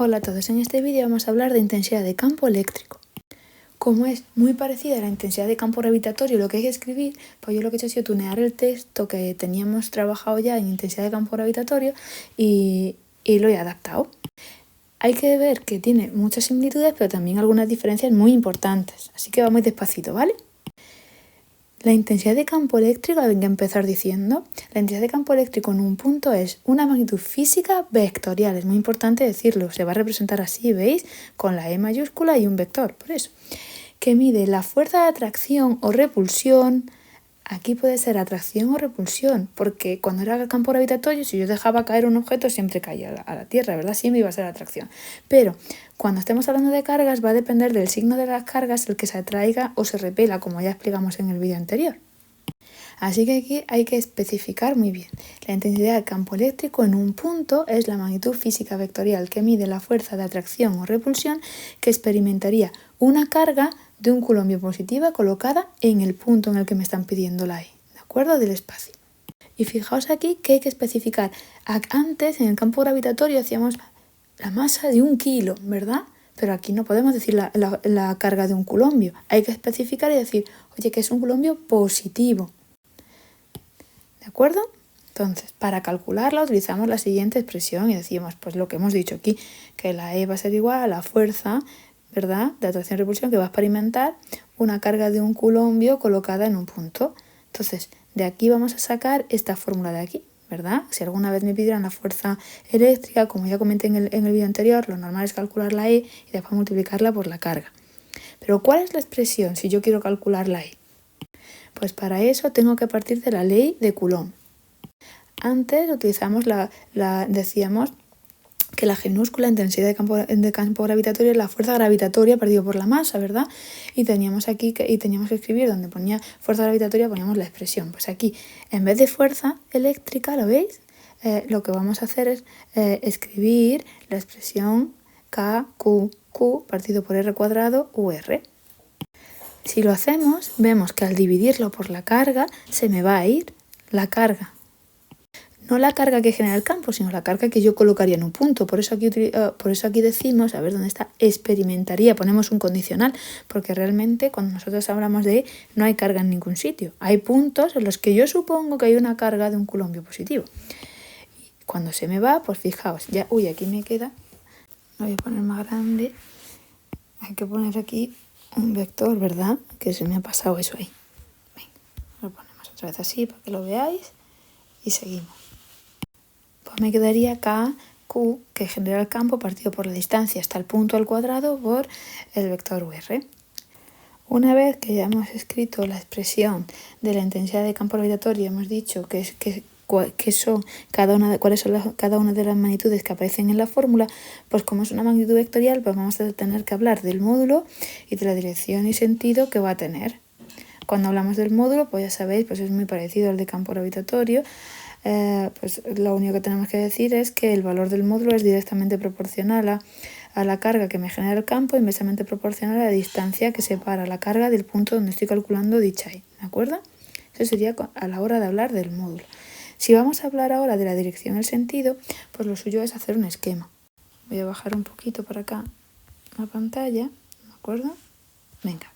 Hola a todos, en este vídeo vamos a hablar de intensidad de campo eléctrico. Como es muy parecida a la intensidad de campo gravitatorio lo que hay que escribir, pues yo lo que he hecho ha sido tunear el texto que teníamos trabajado ya en intensidad de campo gravitatorio y lo he adaptado. Hay que ver que tiene muchas similitudes, pero también algunas diferencias muy importantes, así que vamos despacito, ¿vale? La intensidad de campo eléctrico, hay que empezar diciendo, la intensidad de campo eléctrico en un punto es una magnitud física vectorial, es muy importante decirlo, se va a representar así, ¿veis? Con la E mayúscula y un vector, por eso, que mide la fuerza de atracción o repulsión. Aquí puede ser atracción o repulsión, porque cuando era el campo gravitatorio, si yo dejaba caer un objeto, siempre caía a la Tierra, ¿verdad? Siempre iba a ser atracción. Pero cuando estemos hablando de cargas, va a depender del signo de las cargas el que se atraiga o se repela, como ya explicamos en el vídeo anterior. Así que aquí hay que especificar muy bien. La intensidad del campo eléctrico en un punto es la magnitud física vectorial que mide la fuerza de atracción o repulsión que experimentaría una carga de un coulombio positiva colocada en el punto en el que me están pidiendo la E, ¿de acuerdo? Del espacio. Y fijaos aquí que hay que especificar. Antes, en el campo gravitatorio, hacíamos la masa de 1 kilo, ¿verdad? Pero aquí no podemos decir la carga de un coulombio. Hay que especificar y decir, oye, que es un coulombio positivo. ¿De acuerdo? Entonces, para calcularla utilizamos la siguiente expresión y decimos, pues lo que hemos dicho aquí, que la E va a ser igual a la fuerza, ¿verdad?, de atracción y repulsión que va a experimentar una carga de un coulombio colocada en un punto. Entonces, de aquí vamos a sacar esta fórmula de aquí, ¿verdad? Si alguna vez me pidieran la fuerza eléctrica, como ya comenté en el vídeo anterior, lo normal es calcular la E y después multiplicarla por la carga. Pero ¿cuál es la expresión si yo quiero calcular la E? Pues para eso tengo que partir de la ley de Coulomb. Antes utilizamos decíamos que la genúscula intensidad de campo gravitatorio es la fuerza gravitatoria partido por la masa, ¿verdad? Y teníamos aquí teníamos que escribir donde ponía fuerza gravitatoria, poníamos la expresión. Pues aquí, en vez de fuerza eléctrica, ¿lo veis? Lo que vamos a hacer es escribir la expresión Q partido por R cuadrado UR. Si lo hacemos, vemos que al dividirlo por la carga, se me va a ir la carga. No la carga que genera el campo, sino la carga que yo colocaría en un punto. Por eso aquí decimos, a ver dónde está, experimentaría, ponemos un condicional, porque realmente cuando nosotros hablamos de E, no hay carga en ningún sitio. Hay puntos en los que yo supongo que hay una carga de un coulombio positivo. Y cuando se me va, pues fijaos, ya, aquí me queda, lo voy a poner más grande, hay que poner aquí un vector, ¿verdad? Que se me ha pasado eso ahí. Venga, lo ponemos otra vez así para que lo veáis y seguimos. Pues me quedaría KQ, que genera el campo partido por la distancia hasta el punto al cuadrado por el vector UR. Una vez que ya hemos escrito la expresión de la intensidad de campo gravitatorio, hemos dicho cuáles son cada una de las magnitudes que aparecen en la fórmula, pues como es una magnitud vectorial, pues vamos a tener que hablar del módulo y de la dirección y sentido que va a tener. Cuando hablamos del módulo, pues ya sabéis, pues es muy parecido al de campo gravitatorio. Pues lo único que tenemos que decir es que el valor del módulo es directamente proporcional a la carga que me genera el campo, inversamente proporcional a la distancia que separa la carga del punto donde estoy calculando dicha E, ¿de acuerdo? Eso sería a la hora de hablar del módulo. Si vamos a hablar ahora de la dirección y el sentido, pues lo suyo es hacer un esquema. Voy a bajar un poquito por acá la pantalla, ¿de acuerdo? Venga.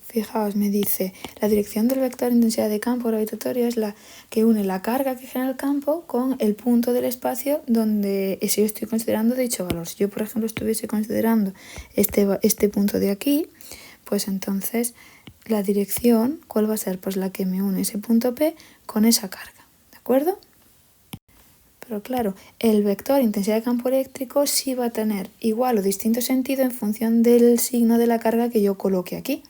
Fijaos, me dice, la dirección del vector intensidad de campo gravitatorio es la que une la carga que genera el campo con el punto del espacio donde si yo estoy considerando dicho valor. Si yo, por ejemplo, estuviese considerando este punto de aquí, pues entonces la dirección, ¿cuál va a ser? Pues la que me une ese punto P con esa carga, ¿de acuerdo? Pero claro, el vector intensidad de campo eléctrico sí va a tener igual o distinto sentido en función del signo de la carga que yo coloque aquí.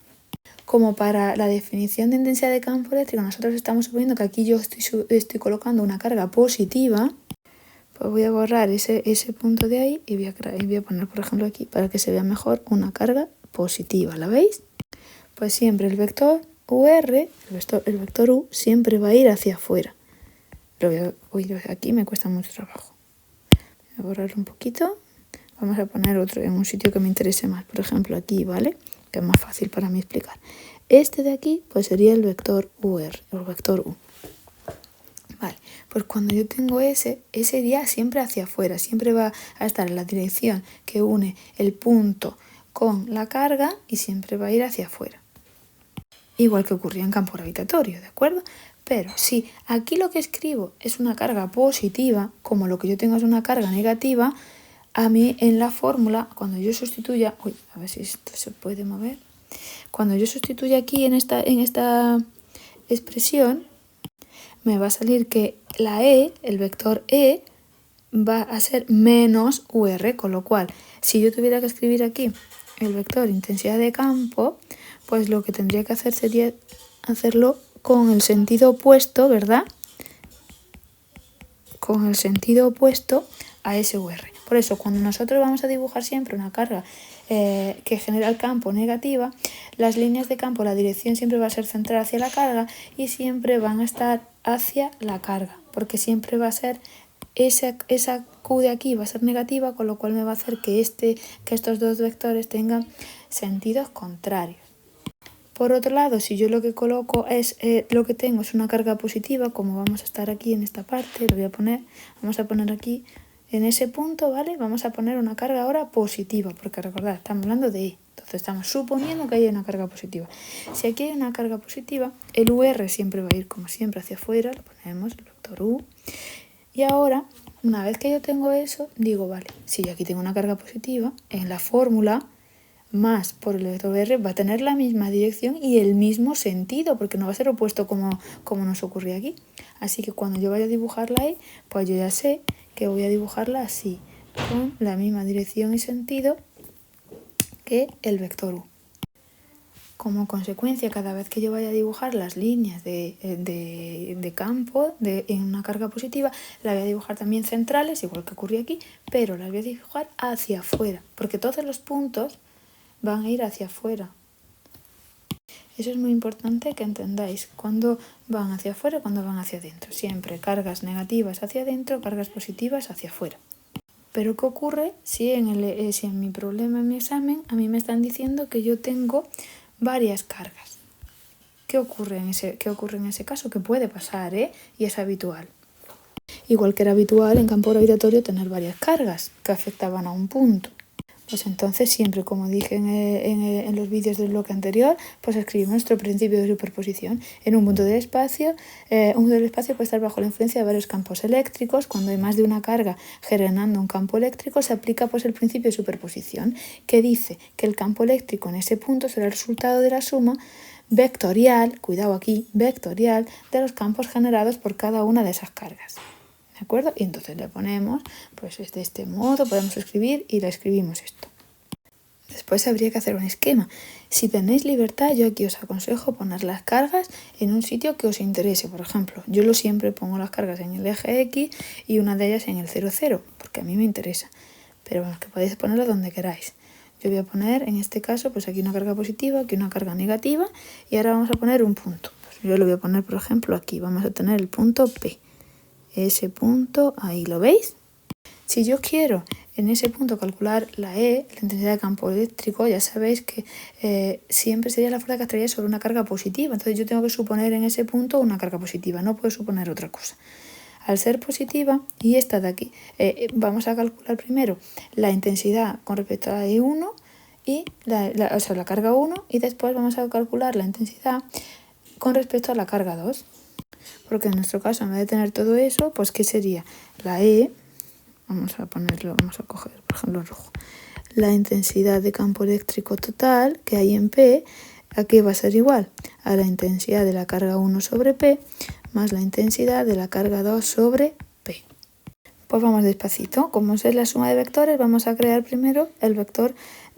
Como para la definición de intensidad de campo eléctrico nosotros estamos suponiendo que aquí yo estoy colocando una carga positiva, pues voy a borrar ese punto de ahí y voy a poner, por ejemplo, aquí para que se vea mejor una carga positiva, ¿la veis? Pues siempre el vector UR, el vector U, siempre va a ir hacia afuera. Aquí me cuesta mucho trabajo. Voy a borrarlo un poquito. Vamos a poner otro en un sitio que me interese más, por ejemplo aquí, ¿vale? Que es más fácil para mí explicar. Este de aquí pues sería el vector UR, el vector U. Vale, Pues cuando yo tengo ese iría siempre hacia afuera, siempre va a estar en la dirección que une el punto con la carga y siempre va a ir hacia afuera. Igual que ocurría en campo gravitatorio, ¿de acuerdo? Pero si aquí lo que escribo es una carga positiva, como lo que yo tengo es una carga negativa, a mí en la fórmula, cuando yo sustituya... Uy, a ver si esto se puede mover. Cuando yo sustituya aquí en esta expresión, me va a salir que la E, el vector E, va a ser menos UR, con lo cual, si yo tuviera que escribir aquí el vector intensidad de campo, pues lo que tendría que hacer sería hacerlo con el sentido opuesto, ¿verdad? Con el sentido opuesto a ese UR. Por eso, cuando nosotros vamos a dibujar siempre una carga que genera el campo negativa, las líneas de campo, la dirección siempre va a ser central hacia la carga y siempre van a estar hacia la carga, porque siempre va a ser esa Q de aquí va a ser negativa, con lo cual me va a hacer que estos dos vectores tengan sentidos contrarios. Por otro lado, si yo lo que coloco es lo que tengo es una carga positiva, como vamos a estar aquí en esta parte, lo voy a poner, vamos a poner aquí en ese punto, ¿vale? Vamos a poner una carga ahora positiva, porque recordad, estamos hablando de E, entonces estamos suponiendo que hay una carga positiva. Si aquí hay una carga positiva, el UR siempre va a ir como siempre hacia afuera, lo ponemos, el vector U, y ahora, una vez que yo tengo eso, digo, vale, si yo aquí tengo una carga positiva, en la fórmula, más por el vector R va a tener la misma dirección y el mismo sentido, porque no va a ser opuesto como nos ocurría aquí. Así que cuando yo vaya a dibujarla ahí, pues yo ya sé que voy a dibujarla así, con la misma dirección y sentido que el vector U. Como consecuencia, cada vez que yo vaya a dibujar las líneas de campo en una carga positiva, la voy a dibujar también centrales, igual que ocurrió aquí, pero las voy a dibujar hacia afuera, porque todos los puntos van a ir hacia afuera. Eso es muy importante que entendáis, cuando van hacia afuera y cuando van hacia adentro. Siempre cargas negativas hacia adentro, cargas positivas hacia afuera. Pero ¿qué ocurre si en mi problema, en mi examen, a mí me están diciendo que yo tengo varias cargas? ¿Qué ocurre en ese caso? Que puede pasar, y es habitual. Igual que era habitual en campo gravitatorio tener varias cargas que afectaban a un punto. Pues entonces siempre, como dije en los vídeos del bloque anterior, pues escribimos nuestro principio de superposición. En un punto del espacio, puede estar bajo la influencia de varios campos eléctricos. Cuando hay más de una carga generando un campo eléctrico, se aplica pues el principio de superposición, que dice que el campo eléctrico en ese punto será el resultado de la suma vectorial, cuidado aquí, vectorial, de los campos generados por cada una de esas cargas. ¿De acuerdo? Y entonces le ponemos, pues de este modo podemos escribir y le escribimos esto. Después habría que hacer un esquema. Si tenéis libertad, yo aquí os aconsejo poner las cargas en un sitio que os interese. Por ejemplo, yo siempre pongo las cargas en el eje X y una de ellas en el 0, 0, porque a mí me interesa. Pero bueno, que podéis ponerlo donde queráis. Yo voy a poner, en este caso, pues aquí una carga positiva, aquí una carga negativa, y ahora vamos a poner un punto. Pues yo lo voy a poner, por ejemplo, aquí. Vamos a tener el punto P. Ese punto, ahí lo veis. Si yo quiero en ese punto calcular la E, la intensidad de campo eléctrico, ya sabéis que siempre sería la fuerza que estaría sobre una carga positiva. Entonces yo tengo que suponer en ese punto una carga positiva, no puedo suponer otra cosa. Al ser positiva, y esta de aquí, vamos a calcular primero la intensidad con respecto a la E1, y la carga 1, y después vamos a calcular la intensidad con respecto a la carga 2. Porque en nuestro caso, en vez de tener todo eso, pues ¿qué sería? La E, vamos a coger, por ejemplo, el rojo. La intensidad de campo eléctrico total que hay en P, aquí va a ser igual a la intensidad de la carga 1 sobre P, más la intensidad de la carga 2 sobre P. Pues vamos despacito. Como es la suma de vectores, vamos a crear primero el vector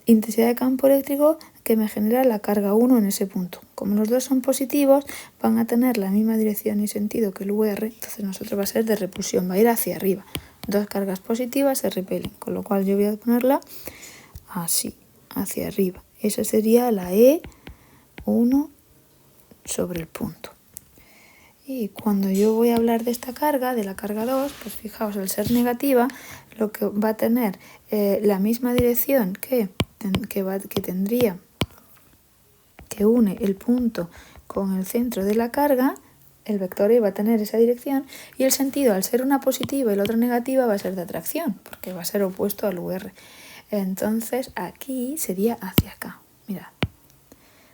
intensidad de campo eléctrico que me genera la carga 1 en ese punto. Como los dos son positivos, van a tener la misma dirección y sentido que el UR, entonces nosotros va a ser de repulsión, va a ir hacia arriba. Dos cargas positivas se repelen, con lo cual yo voy a ponerla así, hacia arriba. Esa sería la E1 sobre el punto. Y cuando yo voy a hablar de esta carga, de la carga 2, pues fijaos, al ser negativa, lo que va a tener la misma dirección que tendría, que une el punto con el centro de la carga, el vector E va a tener esa dirección y el sentido, al ser una positiva y la otra negativa, va a ser de atracción, porque va a ser opuesto al UR. Entonces aquí sería hacia acá. Mirad,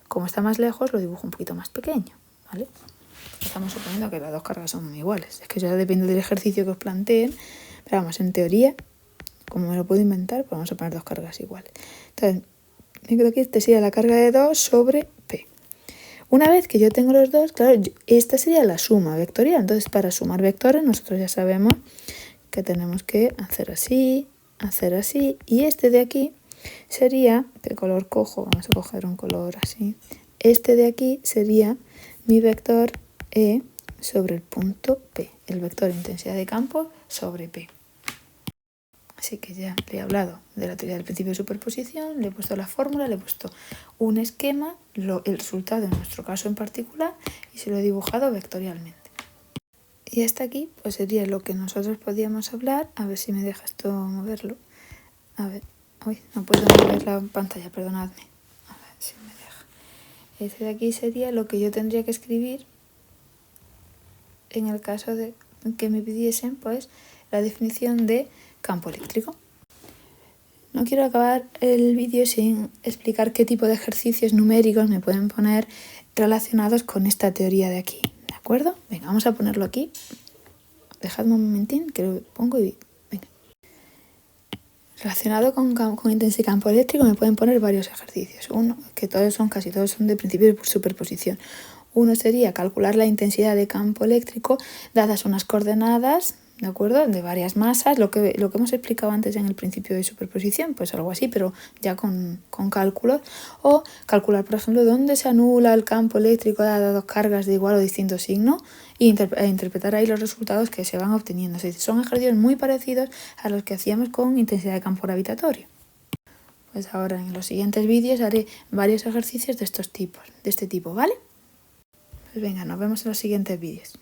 como está más lejos lo dibujo un poquito más pequeño, ¿vale? Estamos suponiendo que las dos cargas son iguales. Es que ya depende del ejercicio que os planteen, pero vamos, en teoría, como me lo puedo inventar, pues vamos a poner dos cargas iguales. Entonces, aquí este sería la carga de 2 sobre P. Una vez que yo tengo los dos, claro, esta sería la suma vectorial. Entonces, para sumar vectores, nosotros ya sabemos que tenemos que hacer así, y este de aquí sería, ¿qué color cojo? Vamos a coger un color así. Este de aquí sería mi vector E sobre el punto P, el vector de intensidad de campo sobre P. Así que ya le he hablado de la teoría del principio de superposición, le he puesto la fórmula, le he puesto un esquema, el resultado en nuestro caso en particular, y se lo he dibujado vectorialmente. Y hasta aquí pues sería lo que nosotros podíamos hablar. A ver si me deja esto moverlo. A ver, uy, no puedo mover la pantalla, perdonadme. A ver si me deja. Este de aquí sería lo que yo tendría que escribir en el caso de que me pidiesen pues la definición de campo eléctrico. No quiero acabar el vídeo sin explicar qué tipo de ejercicios numéricos me pueden poner relacionados con esta teoría de aquí, ¿de acuerdo? Venga, vamos a ponerlo aquí. Dejadme un momentín que lo pongo y venga. Relacionado con intensidad y campo eléctrico me pueden poner varios ejercicios. Uno, que casi todos son de principio de superposición. Uno sería calcular la intensidad de campo eléctrico dadas unas coordenadas, ¿de acuerdo? De varias masas, lo que hemos explicado antes en el principio de superposición, pues algo así, pero ya con cálculos. O calcular, por ejemplo, dónde se anula el campo eléctrico dado dos cargas de igual o distinto signo e interpretar ahí los resultados que se van obteniendo. Es decir, son ejercicios muy parecidos a los que hacíamos con intensidad de campo gravitatorio. Pues ahora en los siguientes vídeos haré varios ejercicios de este tipo, ¿vale? Pues venga, nos vemos en los siguientes vídeos.